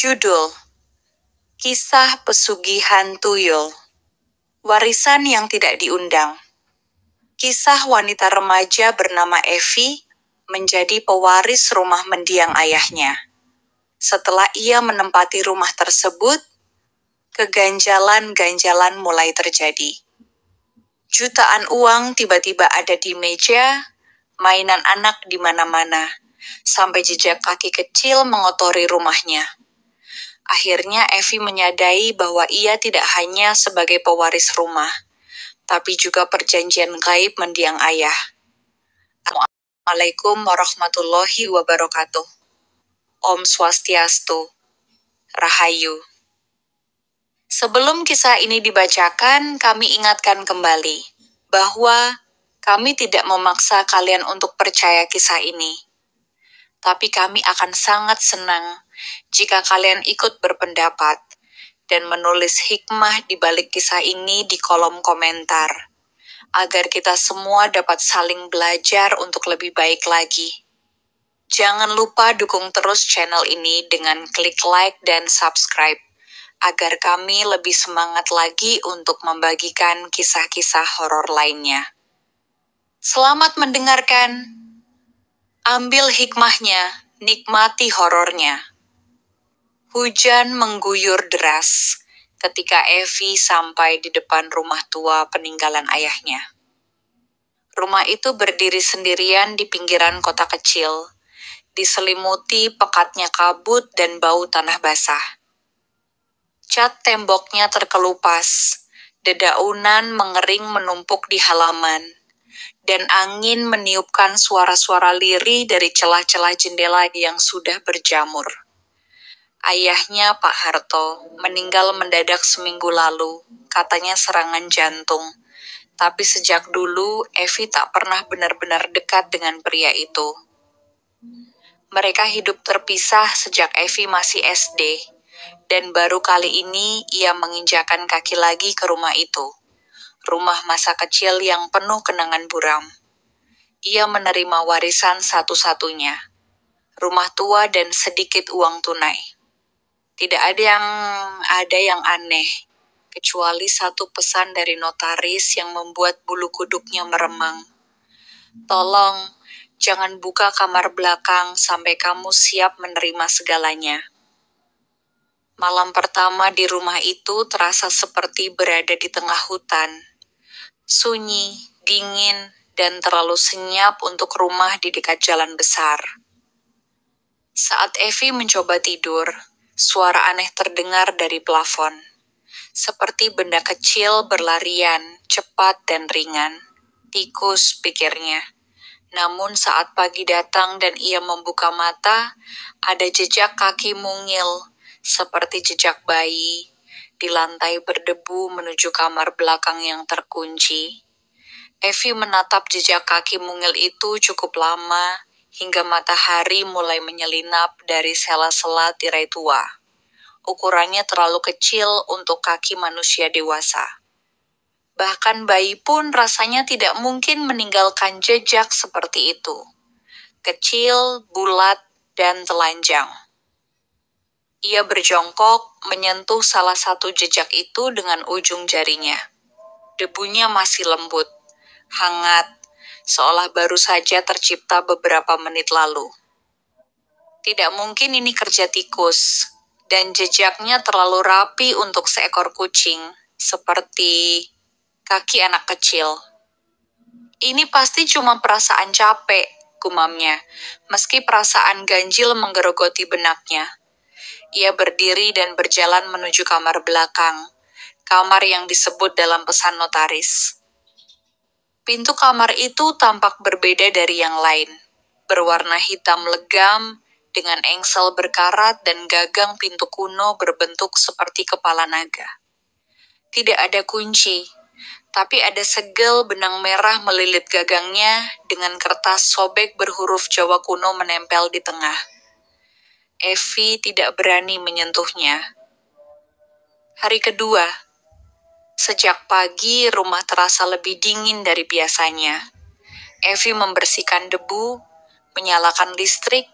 Judul: Kisah Pesugihan Tuyul. Warisan yang tidak diundang. Kisah wanita remaja bernama Evie menjadi pewaris rumah mendiang ayahnya. Setelah ia menempati rumah tersebut, keganjalan-ganjalan mulai terjadi. Jutaan uang tiba-tiba ada di meja, mainan anak di mana-mana, sampai jejak kaki kecil mengotori rumahnya. Akhirnya Evie menyadari bahwa ia tidak hanya sebagai pewaris rumah, tapi juga perjanjian gaib mendiang ayah. Assalamualaikum warahmatullahi wabarakatuh. Om Swastiastu. Rahayu. Sebelum kisah ini dibacakan, kami ingatkan kembali bahwa kami tidak memaksa kalian untuk percaya kisah ini. Tapi kami akan sangat senang jika kalian ikut berpendapat dan menulis hikmah di balik kisah ini di kolom komentar, agar kita semua dapat saling belajar untuk lebih baik lagi. Jangan lupa dukung terus channel ini dengan klik like dan subscribe, agar kami lebih semangat lagi untuk membagikan kisah-kisah horor lainnya. Selamat mendengarkan. Ambil hikmahnya, nikmati horornya. Hujan mengguyur deras ketika Evie sampai di depan rumah tua peninggalan ayahnya. Rumah itu berdiri sendirian di pinggiran kota kecil, diselimuti pekatnya kabut dan bau tanah basah. Cat temboknya terkelupas, dedaunan mengering menumpuk di halaman, dan angin meniupkan suara-suara lirih dari celah-celah jendela yang sudah berjamur. Ayahnya, Pak Harto, meninggal mendadak seminggu lalu, katanya serangan jantung. Tapi sejak dulu, Evie tak pernah benar-benar dekat dengan pria itu. Mereka hidup terpisah sejak Evie masih SD, dan baru kali ini ia menginjakan kaki lagi ke rumah itu. Rumah masa kecil yang penuh kenangan buram. Ia menerima warisan satu-satunya, rumah tua dan sedikit uang tunai. Tidak ada yang aneh, kecuali satu pesan dari notaris yang membuat bulu kuduknya meremang. Tolong, jangan buka kamar belakang sampai kamu siap menerima segalanya. Malam pertama di rumah itu terasa seperti berada di tengah hutan. Sunyi, dingin, dan terlalu senyap untuk rumah di dekat jalan besar. Saat Evie mencoba tidur, suara aneh terdengar dari plafon. Seperti benda kecil berlarian, cepat dan ringan. Tikus, pikirnya. Namun saat pagi datang dan ia membuka mata, ada jejak kaki mungil, seperti jejak bayi, di lantai berdebu menuju kamar belakang yang terkunci. Evie menatap jejak kaki mungil itu cukup lama, hingga matahari mulai menyelinap dari sela-sela tirai tua. Ukurannya terlalu kecil untuk kaki manusia dewasa. Bahkan bayi pun rasanya tidak mungkin meninggalkan jejak seperti itu. Kecil, bulat, dan telanjang. Ia berjongkok, menyentuh salah satu jejak itu dengan ujung jarinya. Debunya masih lembut, hangat, seolah baru saja tercipta beberapa menit lalu. Tidak mungkin ini kerja tikus, dan jejaknya terlalu rapi untuk seekor kucing, seperti kaki anak kecil. Ini pasti cuma perasaan capek, gumamnya, meski perasaan ganjil menggerogoti benaknya. Ia berdiri dan berjalan menuju kamar belakang, kamar yang disebut dalam pesan notaris. Pintu kamar itu tampak berbeda dari yang lain, berwarna hitam legam, dengan engsel berkarat dan gagang pintu kuno berbentuk seperti kepala naga. Tidak ada kunci, tapi ada segel benang merah melilit gagangnya dengan kertas sobek berhuruf Jawa kuno menempel di tengah. Evie tidak berani menyentuhnya. Hari kedua. Sejak pagi, rumah terasa lebih dingin dari biasanya. Evie membersihkan debu, menyalakan listrik,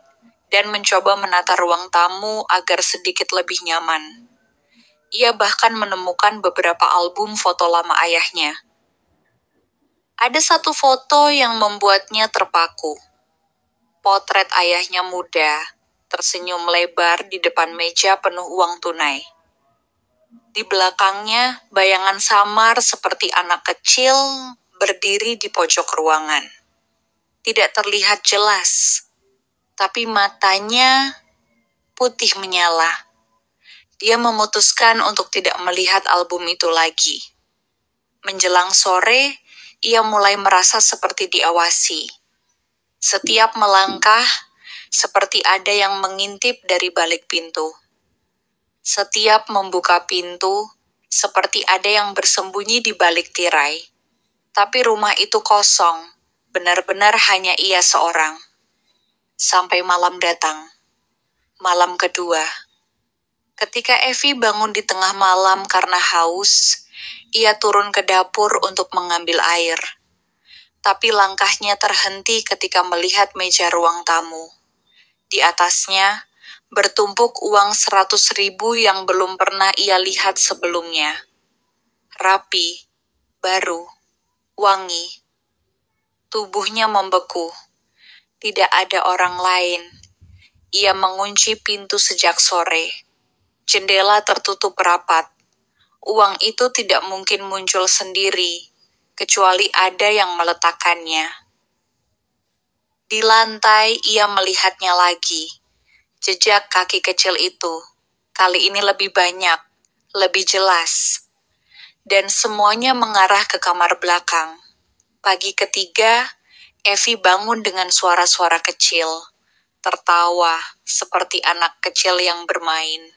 dan mencoba menata ruang tamu agar sedikit lebih nyaman. Ia bahkan menemukan beberapa album foto lama ayahnya. Ada satu foto yang membuatnya terpaku. Potret ayahnya muda, tersenyum lebar di depan meja penuh uang tunai. Di belakangnya, bayangan samar seperti anak kecil berdiri di pojok ruangan. Tidak terlihat jelas, tapi matanya putih menyala. Dia memutuskan untuk tidak melihat album itu lagi. Menjelang sore, ia mulai merasa seperti diawasi. Setiap melangkah, seperti ada yang mengintip dari balik pintu. Setiap membuka pintu, seperti ada yang bersembunyi di balik tirai. Tapi rumah itu kosong, benar-benar hanya ia seorang. Sampai malam datang. Malam kedua. Ketika Evi bangun di tengah malam karena haus, ia turun ke dapur untuk mengambil air. Tapi langkahnya terhenti ketika melihat meja ruang tamu. Di atasnya, bertumpuk uang 100.000 yang belum pernah ia lihat sebelumnya. Rapi, baru, wangi. Tubuhnya membeku. Tidak ada orang lain. Ia mengunci pintu sejak sore. Jendela tertutup rapat. Uang itu tidak mungkin muncul sendiri, kecuali ada yang meletakkannya. Di lantai, ia melihatnya lagi. Jejak kaki kecil itu, kali ini lebih banyak, lebih jelas. Dan semuanya mengarah ke kamar belakang. Pagi ketiga, Evi bangun dengan suara-suara kecil, tertawa seperti anak kecil yang bermain.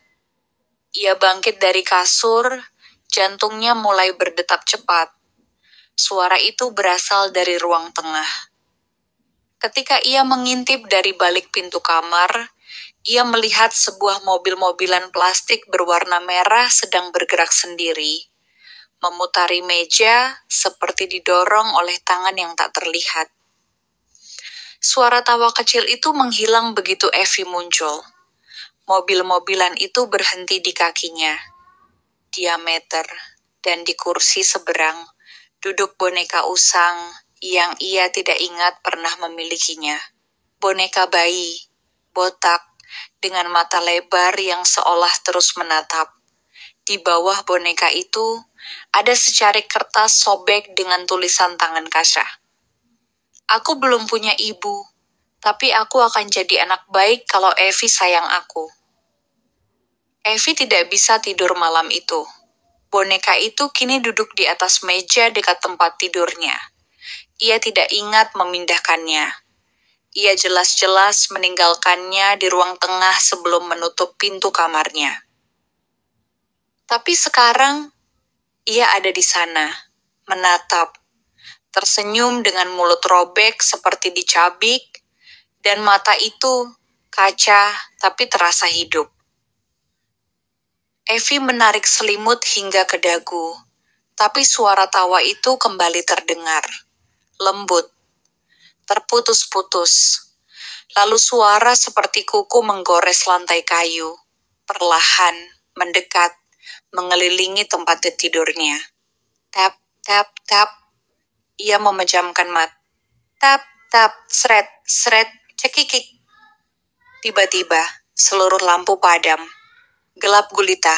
Ia bangkit dari kasur, jantungnya mulai berdetak cepat. Suara itu berasal dari ruang tengah. Ketika ia mengintip dari balik pintu kamar, ia melihat sebuah mobil-mobilan plastik berwarna merah sedang bergerak sendiri, memutari meja seperti didorong oleh tangan yang tak terlihat. Suara tawa kecil itu menghilang begitu Evi muncul. Mobil-mobilan itu berhenti di kakinya. Diameter, dan di kursi seberang, duduk boneka usang yang ia tidak ingat pernah memilikinya. Boneka bayi, botak, dengan mata lebar yang seolah terus menatap. Di bawah boneka itu, ada secarik kertas sobek dengan tulisan tangan Kasha. Aku belum punya ibu, tapi aku akan jadi anak baik kalau Evi sayang aku. Evi tidak bisa tidur malam itu. Boneka itu kini duduk di atas meja dekat tempat tidurnya. Ia tidak ingat memindahkannya. Ia jelas-jelas meninggalkannya di ruang tengah sebelum menutup pintu kamarnya. Tapi sekarang, ia ada di sana, menatap, tersenyum dengan mulut robek seperti dicabik, dan mata itu kaca tapi terasa hidup. Evi menarik selimut hingga ke dagu, tapi suara tawa itu kembali terdengar. Lembut, terputus-putus. Lalu suara seperti kuku menggores lantai kayu, perlahan, mendekat, mengelilingi tempat tidurnya. Tap, tap, tap. Ia memejamkan mata. Tap, tap, sret, sret, cekikik. Tiba-tiba, seluruh lampu padam. Gelap gulita.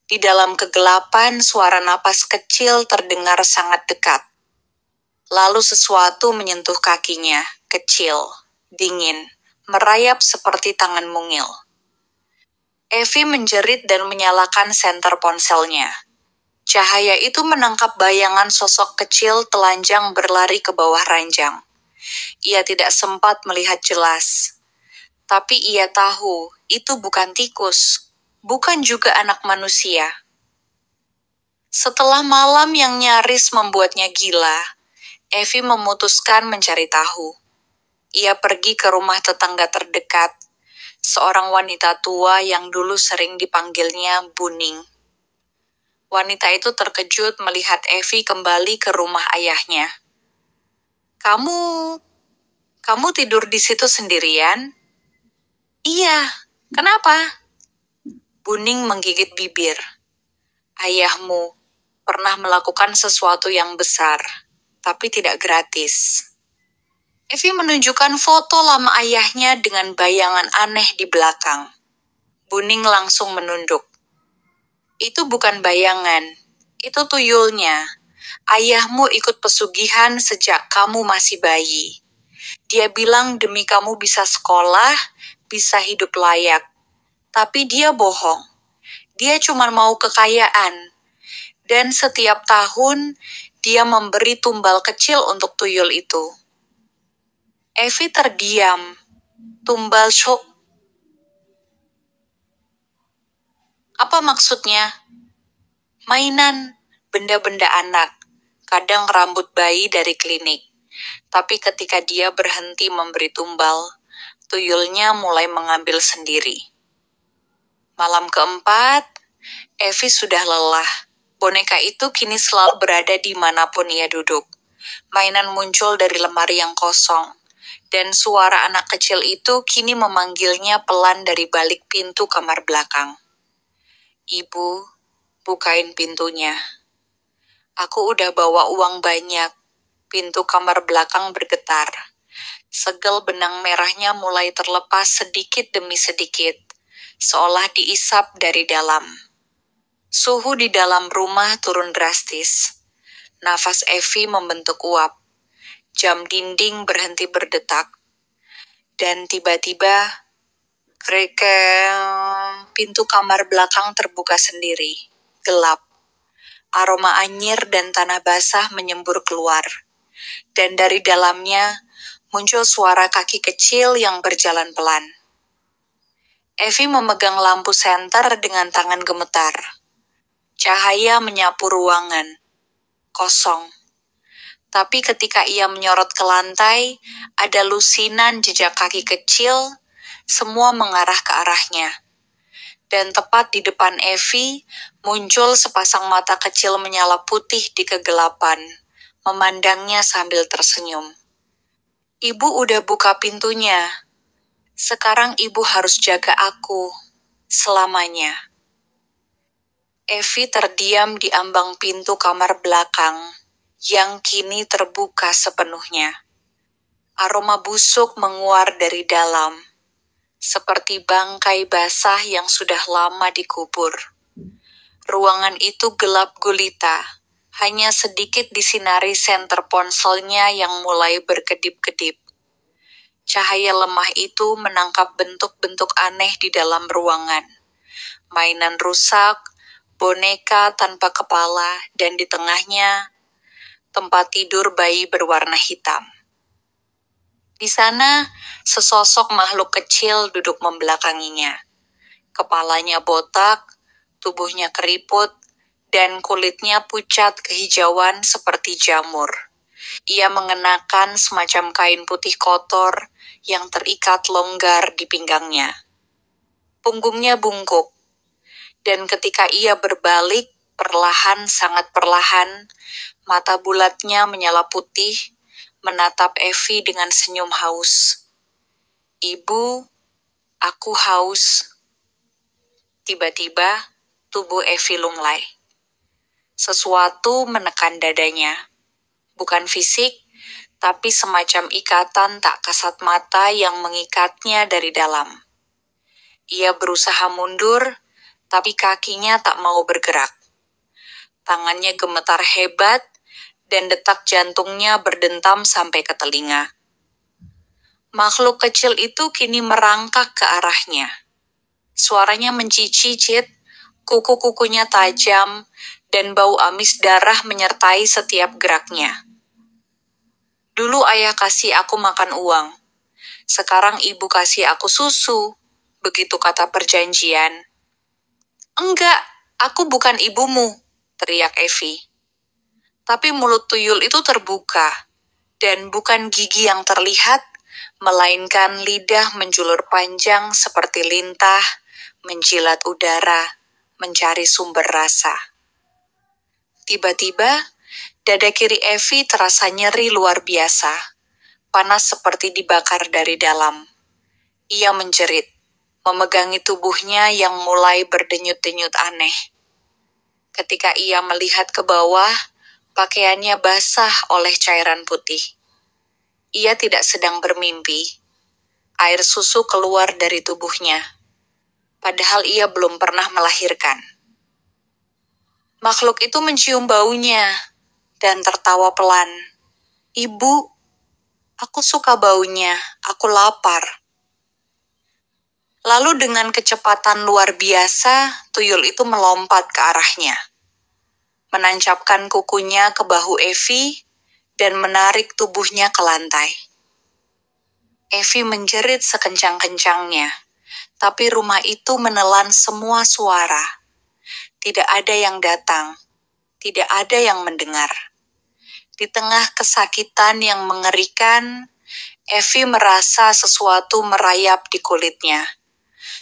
Di dalam kegelapan, suara napas kecil terdengar sangat dekat. Lalu sesuatu menyentuh kakinya, kecil, dingin, merayap seperti tangan mungil. Evi menjerit dan menyalakan senter ponselnya. Cahaya itu menangkap bayangan sosok kecil telanjang berlari ke bawah ranjang. Ia tidak sempat melihat jelas. Tapi ia tahu itu bukan tikus, bukan juga anak manusia. Setelah malam yang nyaris membuatnya gila, Evi memutuskan mencari tahu. Ia pergi ke rumah tetangga terdekat, seorang wanita tua yang dulu sering dipanggilnya Buning. Wanita itu terkejut melihat Evi kembali ke rumah ayahnya. Kamu tidur di situ sendirian? Iya, kenapa? Buning menggigit bibir. Ayahmu pernah melakukan sesuatu yang besar, tapi tidak gratis. Evi menunjukkan foto lama ayahnya dengan bayangan aneh di belakang. Buning langsung menunduk. Itu bukan bayangan, itu tuyulnya. Ayahmu ikut pesugihan sejak kamu masih bayi. Dia bilang demi kamu bisa sekolah, bisa hidup layak. Tapi dia bohong. Dia cuma mau kekayaan. Dan setiap tahun, dia memberi tumbal kecil untuk tuyul itu. Evi terdiam. Tumbal shock. Apa maksudnya? Mainan, benda-benda anak, kadang rambut bayi dari klinik. Tapi ketika dia berhenti memberi tumbal, tuyulnya mulai mengambil sendiri. Malam keempat, Evi sudah lelah. Boneka itu kini selalu berada di manapun ia duduk. Mainan muncul dari lemari yang kosong. Dan suara anak kecil itu kini memanggilnya pelan dari balik pintu kamar belakang. Ibu, bukain pintunya. Aku udah bawa uang banyak. Pintu kamar belakang bergetar. Segel benang merahnya mulai terlepas sedikit demi sedikit, seolah diisap dari dalam. Suhu di dalam rumah turun drastis. Nafas Evi membentuk uap. Jam dinding berhenti berdetak. Dan tiba-tiba, pintu kamar belakang terbuka sendiri. Gelap. Aroma anyir dan tanah basah menyembur keluar. Dan dari dalamnya, muncul suara kaki kecil yang berjalan pelan. Evi memegang lampu senter dengan tangan gemetar. Cahaya menyapu ruangan. Kosong. Tapi ketika ia menyorot ke lantai, ada lusinan jejak kaki kecil, semua mengarah ke arahnya. Dan tepat di depan Evi, muncul sepasang mata kecil menyala putih di kegelapan, memandangnya sambil tersenyum. Ibu udah buka pintunya. Sekarang ibu harus jaga aku. Selamanya. Evi terdiam di ambang pintu kamar belakang, yang kini terbuka sepenuhnya. Aroma busuk menguar dari dalam, seperti bangkai basah yang sudah lama dikubur. Ruangan itu gelap gulita, hanya sedikit disinari senter ponselnya yang mulai berkedip-kedip. Cahaya lemah itu menangkap bentuk-bentuk aneh di dalam ruangan. Mainan rusak, boneka tanpa kepala, dan di tengahnya, tempat tidur bayi berwarna hitam. Di sana, sesosok makhluk kecil duduk membelakanginya. Kepalanya botak, tubuhnya keriput, dan kulitnya pucat kehijauan seperti jamur. Ia mengenakan semacam kain putih kotor yang terikat longgar di pinggangnya. Punggungnya bungkuk, dan ketika ia berbalik, perlahan, sangat perlahan, mata bulatnya menyala putih, menatap Evi dengan senyum haus. Ibu, aku haus. Tiba-tiba, tubuh Evi lunglai. Sesuatu menekan dadanya. Bukan fisik, tapi semacam ikatan tak kasat mata yang mengikatnya dari dalam. Ia berusaha mundur, tapi kakinya tak mau bergerak. Tangannya gemetar hebat, dan detak jantungnya berdentam sampai ke telinga. Makhluk kecil itu kini merangkak ke arahnya. Suaranya mencicit, kuku-kukunya tajam, dan bau amis darah menyertai setiap geraknya. Dulu ayah kasih aku makan uang. Sekarang ibu kasih aku susu. Begitu kata perjanjian. Enggak, aku bukan ibumu, teriak Evi. Tapi mulut tuyul itu terbuka, dan bukan gigi yang terlihat, melainkan lidah menjulur panjang seperti lintah, menjilat udara, mencari sumber rasa. Tiba-tiba, dada kiri Evi terasa nyeri luar biasa, panas seperti dibakar dari dalam. Ia menjerit. memegangi tubuhnya yang mulai berdenyut-denyut aneh. Ketika ia melihat ke bawah, pakaiannya basah oleh cairan putih. Ia tidak sedang bermimpi. Air susu keluar dari tubuhnya, padahal ia belum pernah melahirkan. Makhluk itu mencium baunya dan tertawa pelan. "Ibu, aku suka baunya, aku lapar." Lalu dengan kecepatan luar biasa, tuyul itu melompat ke arahnya, menancapkan kukunya ke bahu Evi dan menarik tubuhnya ke lantai. Evi menjerit sekencang-kencangnya, tapi rumah itu menelan semua suara. Tidak ada yang datang, tidak ada yang mendengar. Di tengah kesakitan yang mengerikan, Evi merasa sesuatu merayap di kulitnya,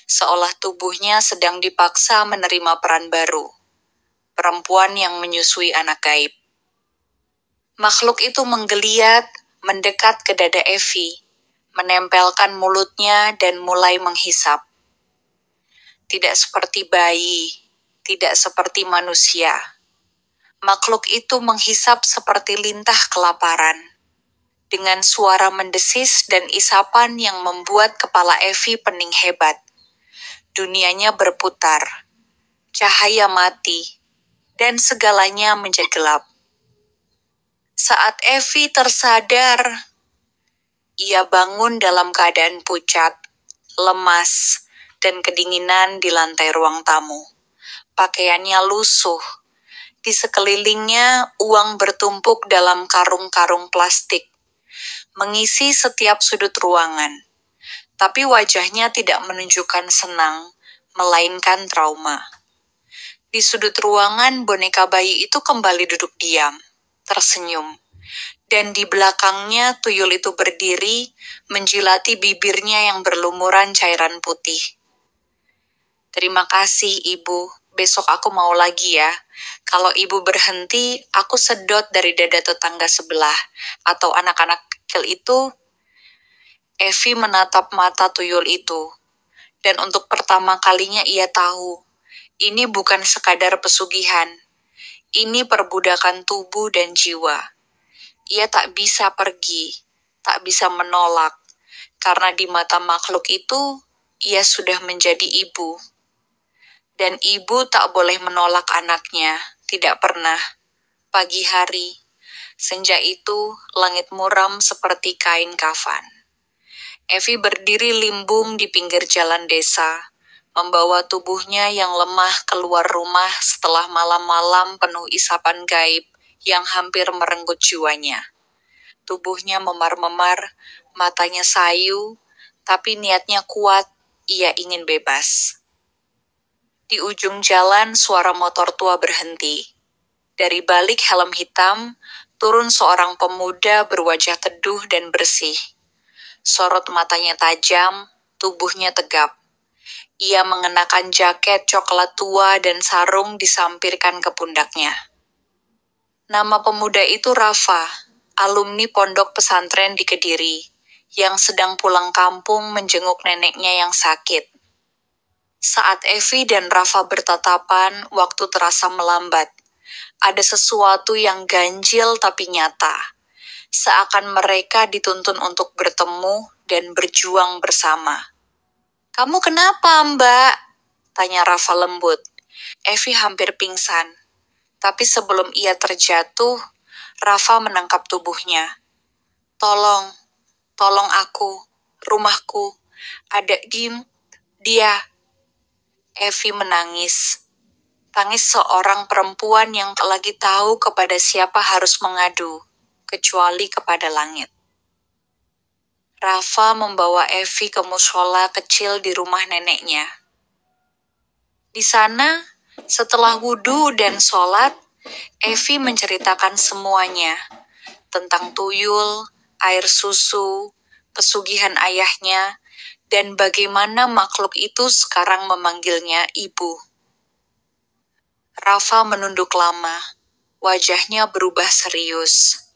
seolah tubuhnya sedang dipaksa menerima peran baru, perempuan yang menyusui anak gaib. Makhluk itu menggeliat, mendekat ke dada Evi, menempelkan mulutnya dan mulai menghisap. Tidak seperti bayi, tidak seperti manusia. Makhluk itu menghisap seperti lintah kelaparan, dengan suara mendesis dan isapan yang membuat kepala Evi pening hebat. Dunianya berputar, cahaya mati, dan segalanya menjadi gelap. Saat Evi tersadar, ia bangun dalam keadaan pucat, lemas, dan kedinginan di lantai ruang tamu. Pakaiannya lusuh. Di sekelilingnya, uang bertumpuk dalam karung-karung plastik, mengisi setiap sudut ruangan. Tapi wajahnya tidak menunjukkan senang, melainkan trauma. Di sudut ruangan, boneka bayi itu kembali duduk diam, tersenyum. Dan di belakangnya tuyul itu berdiri, menjilati bibirnya yang berlumuran cairan putih. "Terima kasih, Ibu. Besok aku mau lagi ya. Kalau Ibu berhenti, aku sedot dari dada tetangga sebelah." Atau anak-anak kecil itu. Evi menatap mata tuyul itu. Dan untuk pertama kalinya ia tahu, ini bukan sekadar pesugihan. Ini perbudakan tubuh dan jiwa. Ia tak bisa pergi, tak bisa menolak, karena di mata makhluk itu, ia sudah menjadi ibu. Dan ibu tak boleh menolak anaknya, tidak pernah. Pagi hari, senja itu, langit muram seperti kain kafan. Evi berdiri limbung di pinggir jalan desa, membawa tubuhnya yang lemah keluar rumah setelah malam-malam penuh isapan gaib yang hampir merenggut jiwanya. Tubuhnya memar-memar, matanya sayu, tapi niatnya kuat, ia ingin bebas. Di ujung jalan, suara motor tua berhenti. Dari balik helm hitam, turun seorang pemuda berwajah teduh dan bersih. Sorot matanya tajam, tubuhnya tegap. Ia mengenakan jaket coklat tua dan sarung disampirkan ke pundaknya. Nama pemuda itu Rafa, alumni pondok pesantren di Kediri, yang sedang pulang kampung menjenguk neneknya yang sakit. Saat Evi dan Rafa bertatapan, waktu terasa melambat. Ada sesuatu yang ganjil tapi nyata. Seakan mereka dituntun untuk bertemu dan berjuang bersama. "Kamu kenapa, Mbak?" tanya Rafa lembut. Evi hampir pingsan. Tapi sebelum ia terjatuh, Rafa menangkap tubuhnya. Tolong aku, rumahku, ada dia." Evi menangis. Tangis seorang perempuan yang tak lagi tahu kepada siapa harus mengadu, kecuali kepada langit. Rafa membawa Evi ke mushola kecil di rumah neneknya. Di sana, setelah wudhu dan sholat, Evi menceritakan semuanya, tentang tuyul, air susu, pesugihan ayahnya, dan bagaimana makhluk itu sekarang memanggilnya ibu. Rafa menunduk lama, wajahnya berubah serius.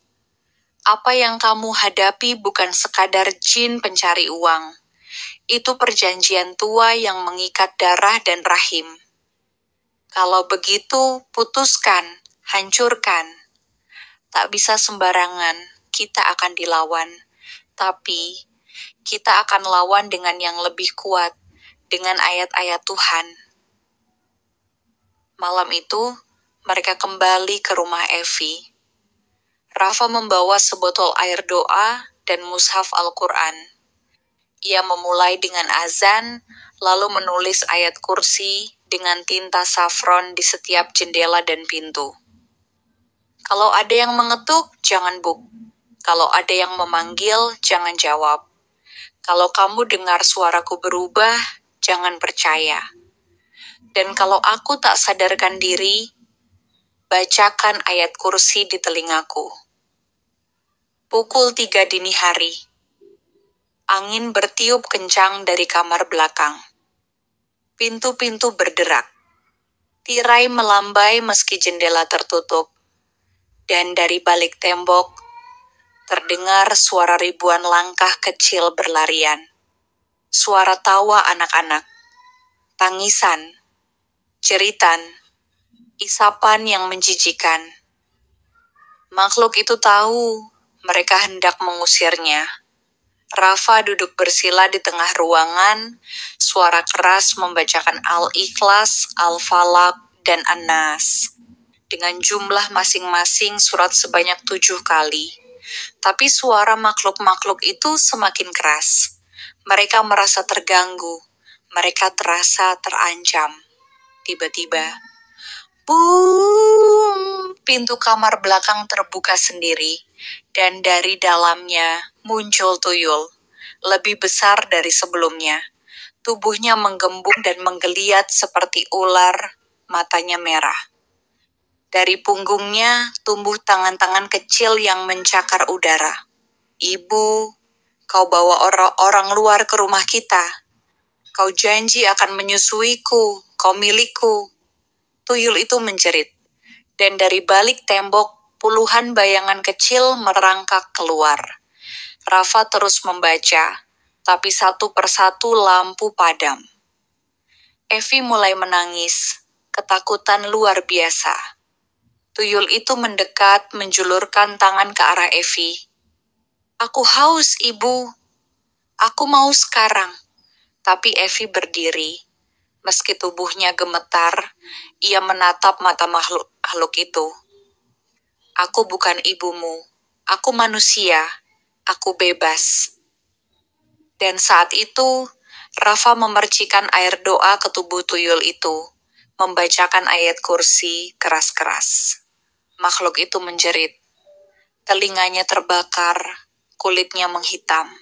"Apa yang kamu hadapi bukan sekadar jin pencari uang. Itu perjanjian tua yang mengikat darah dan rahim. Kalau begitu, putuskan, hancurkan. Tak bisa sembarangan, kita akan dilawan. Tapi, kita akan lawan dengan yang lebih kuat, dengan ayat-ayat Tuhan. Malam itu, mereka kembali ke rumah Evi. Rafa membawa sebotol air doa dan mushaf Al-Quran. Ia memulai dengan azan, lalu menulis ayat kursi dengan tinta safron di setiap jendela dan pintu. Kalau ada yang mengetuk, jangan buk. Kalau ada yang memanggil, jangan jawab. Kalau kamu dengar suaraku berubah, jangan percaya. Dan kalau aku tak sadarkan diri, bacakan ayat kursi di telingaku. Pukul 3 dini hari. Angin bertiup kencang dari kamar belakang. Pintu-pintu berderak. Tirai melambai meski jendela tertutup. Dan dari balik tembok, terdengar suara ribuan langkah kecil berlarian. Suara tawa anak-anak. Tangisan. Jeritan. Isapan yang menjijikan. Makhluk itu tahu mereka hendak mengusirnya. Rafa duduk bersila di tengah ruangan, suara keras membacakan Al-Ikhlas, Al-Falaq, dan An-Nas. Dengan jumlah masing-masing surat sebanyak 7 kali. Tapi suara makhluk-makhluk itu semakin keras. Mereka merasa terganggu. Mereka terasa terancam. Tiba-tiba, boom! Pintu kamar belakang terbuka sendiri, dan dari dalamnya muncul tuyul, lebih besar dari sebelumnya. Tubuhnya menggembung dan menggeliat seperti ular, matanya merah. Dari punggungnya tumbuh tangan-tangan kecil yang mencakar udara. Ibu, kau bawa orang luar ke rumah kita. Kau janji akan menyusuiku, kau milikku. Tuyul itu menjerit. Dan dari balik tembok, puluhan bayangan kecil merangkak keluar. Rafa terus membaca, tapi satu persatu lampu padam. Evi mulai menangis, ketakutan luar biasa. Tuyul itu mendekat, menjulurkan tangan ke arah Evi. Aku haus, Ibu. Aku mau sekarang. Tapi Evi berdiri. Meski tubuhnya gemetar, ia menatap mata makhluk itu. Aku bukan ibumu. Aku manusia. Aku bebas. Dan saat itu, Rafa memercikan air doa ke tubuh tuyul itu, membacakan ayat kursi keras-keras. Makhluk itu menjerit. Telinganya terbakar, kulitnya menghitam.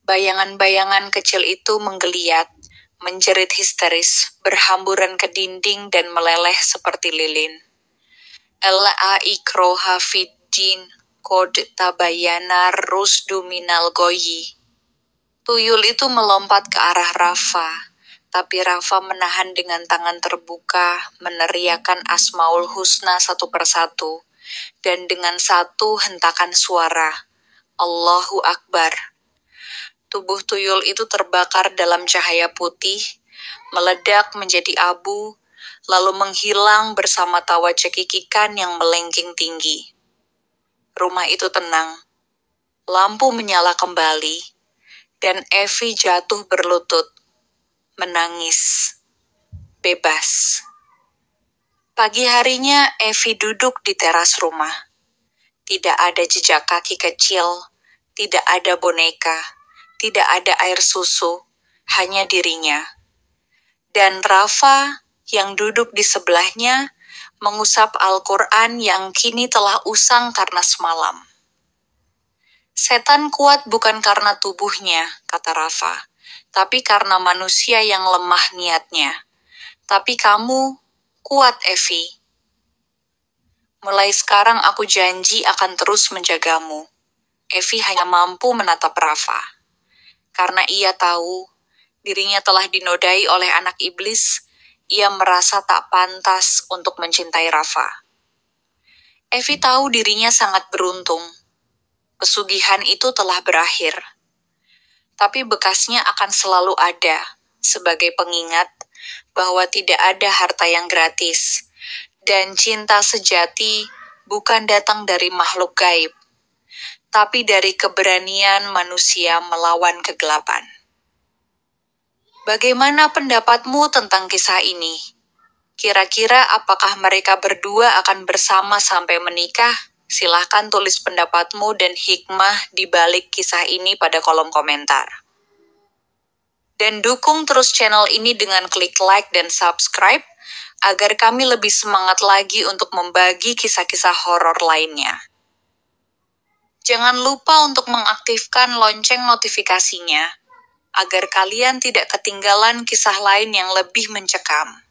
Bayangan-bayangan kecil itu menggeliat, menjerit histeris, berhamburan ke dinding dan meleleh seperti lilin. Al-ikroha fiddin, qad tabayyana rusdu minal ghayyi. Tuyul itu melompat ke arah Rafa, tapi Rafa menahan dengan tangan terbuka, meneriakan Asmaul Husna satu persatu, dan dengan satu hentakan suara, Allahu Akbar. Tubuh tuyul itu terbakar dalam cahaya putih, meledak menjadi abu, lalu menghilang bersama tawa cekikikan yang melengking tinggi. Rumah itu tenang. Lampu menyala kembali, dan Evi jatuh berlutut, menangis, bebas. Pagi harinya, Evi duduk di teras rumah. Tidak ada jejak kaki kecil, tidak ada boneka, tidak ada air susu, hanya dirinya. Dan Rafa yang duduk di sebelahnya mengusap Al-Quran yang kini telah usang karena semalam. Setan kuat bukan karena tubuhnya, kata Rafa, tapi karena manusia yang lemah niatnya. Tapi kamu kuat, Evi. Mulai sekarang aku janji akan terus menjagamu. Evi hanya mampu menatap Rafa. Karena ia tahu dirinya telah dinodai oleh anak iblis, ia merasa tak pantas untuk mencintai Rafa. Evi tahu dirinya sangat beruntung. Pesugihan itu telah berakhir. tapi bekasnya akan selalu ada sebagai pengingat bahwa tidak ada harta yang gratis, dan cinta sejati bukan datang dari makhluk gaib, tapi dari keberanian manusia melawan kegelapan. Bagaimana pendapatmu tentang kisah ini? Kira-kira apakah mereka berdua akan bersama sampai menikah? Silahkan tulis pendapatmu dan hikmah di balik kisah ini pada kolom komentar. Dan dukung terus channel ini dengan klik like dan subscribe, agar kami lebih semangat lagi untuk membagi kisah-kisah horor lainnya. Jangan lupa untuk mengaktifkan lonceng notifikasinya, agar kalian tidak ketinggalan kisah lain yang lebih mencekam.